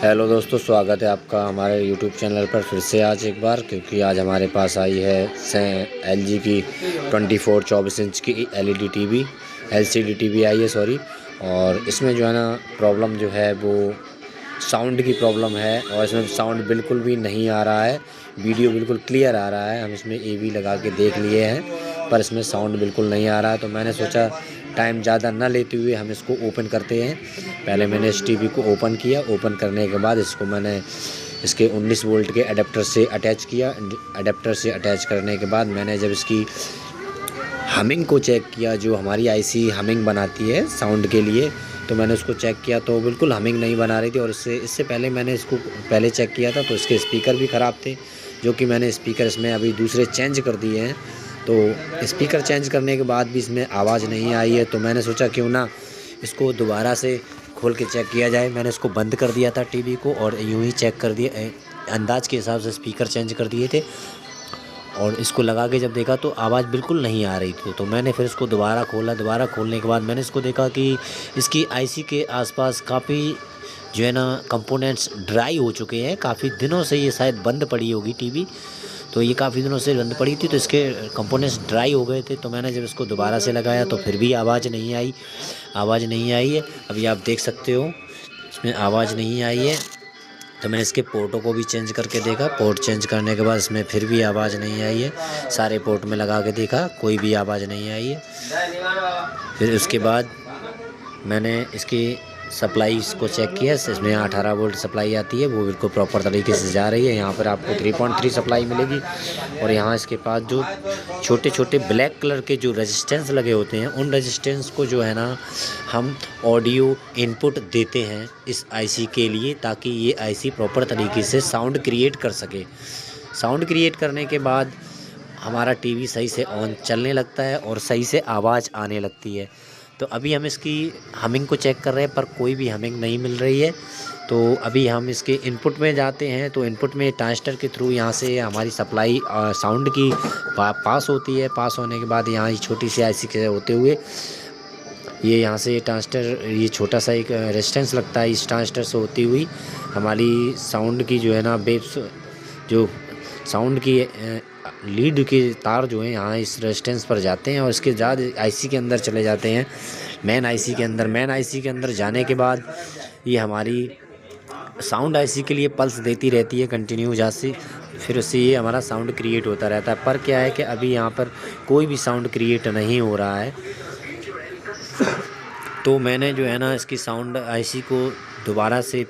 Hello दोस्तों, स्वागत है आपका हमारे यूट्यूब चैनल पर फिर से आज एक बार, क्योंकि आज हमारे पास आई है LG की 24-24 इंच की LED टीवी, LCD टीवी आई है सॉरी। और इसमें जो है ना प्रॉब्लम जो है वो साउंड की प्रॉब्लम है, और इसमें साउंड बिल्कुल भी नहीं आ रहा है। वीडियो बिल्कुल क्लियर आ रहा है, हम इसमें AV लगा के देख लिए हैं पर इसमें साउंड बिल्कुल नहीं आ रहा है। तो मैंने सोचा टाइम ज़्यादा ना लेते हुए हम इसको ओपन करते हैं। पहले मैंने इस टीवी को ओपन किया। ओपन करने के बाद इसको मैंने इसके 19 वोल्ट के अडेप्टर से अटैच किया। अडेप्टर से अटैच करने के बाद मैंने जब इसकी हमिंग को चेक किया, जो हमारी IC हमिंग बनाती है साउंड के लिए, तो मैंने उसको चेक किया तो बिल्कुल हमिंग नहीं बना रही थी। और इससे पहले मैंने इसको पहले चेक किया था तो इसके स्पीकर भी ख़राब थे, जो कि मैंने स्पीकर इसमें अभी दूसरे चेंज कर दिए हैं। तो स्पीकर चेंज करने के बाद भी इसमें आवाज़ नहीं आई है, तो मैंने सोचा क्यों ना इसको दोबारा से खोल के चेक किया जाए। मैंने इसको बंद कर दिया था टीवी को और यूं ही चेक कर दिया, अंदाज़ के हिसाब से स्पीकर चेंज कर दिए थे। और इसको लगा के जब देखा तो आवाज़ बिल्कुल नहीं आ रही थी। तो मैंने फिर इसको दोबारा खोला। दोबारा खोलने के बाद मैंने इसको देखा कि इसकी IC के आसपास काफ़ी जो है ना कंपोनेंट्स ड्राई हो चुके हैं। काफ़ी दिनों से ये शायद बंद पड़ी होगी टीवी, तो ये काफ़ी दिनों से बंद पड़ी थी, तो इसके कंपोनेंट्स ड्राई हो गए थे। तो मैंने जब इसको दोबारा से लगाया तो फिर भी आवाज़ नहीं आई है। अभी आप देख सकते हो इसमें आवाज़ नहीं आई है। तो मैंने इसके पोर्टों को भी चेंज करके देखा। पोर्ट चेंज करने के बाद इसमें फिर भी आवाज़ नहीं आई है। सारे पोर्ट में लगा के देखा, कोई भी आवाज़ नहीं आई है। फिर उसके बाद मैंने इसकी सप्लाई को चेक किया। इसमें 18 वोल्ट सप्लाई आती है, वो बिल्कुल प्रॉपर तरीके से जा रही है। यहाँ पर आपको 3.3 सप्लाई मिलेगी। और यहाँ इसके पास जो छोटे छोटे ब्लैक कलर के जो रेजिस्टेंस लगे होते हैं, उन रेजिस्टेंस को जो है ना हम ऑडियो इनपुट देते हैं इस IC के लिए, ताकि ये IC प्रॉपर तरीके से साउंड क्रिएट कर सके। साउंड क्रिएट करने के बाद हमारा टीवी सही से ऑन चलने लगता है और सही से आवाज़ आने लगती है। तो अभी हम इसकी हमिंग को चेक कर रहे हैं पर कोई भी हमिंग नहीं मिल रही है। तो अभी हम इसके इनपुट में जाते हैं। तो इनपुट में ट्रांजिस्टर के थ्रू यहाँ से हमारी सप्लाई साउंड की पास होती है। पास होने के बाद यहाँ छोटी सी IC के होते हुए ये यहाँ से ट्रांजिस्टर, ये छोटा सा एक रेजिस्टेंस लगता है, इस ट्रांजिस्टर से होती हुई हमारी साउंड की जो है ना वेव्स, जो साउंड की लीड के तार जो है यहाँ इस रेजिस्टेंस पर जाते हैं और इसके बाद IC के अंदर चले जाते हैं, मेन IC के अंदर। मेन IC के अंदर जाने के बाद ये हमारी साउंड IC के लिए पल्स देती रहती है कंटिन्यू जैसे, फिर उससे ये हमारा साउंड क्रिएट होता रहता है। पर क्या है कि अभी यहाँ पर कोई भी साउंड क्रिएट नहीं हो रहा है। तो मैंने जो है ना इसकी साउंड IC को दोबारा से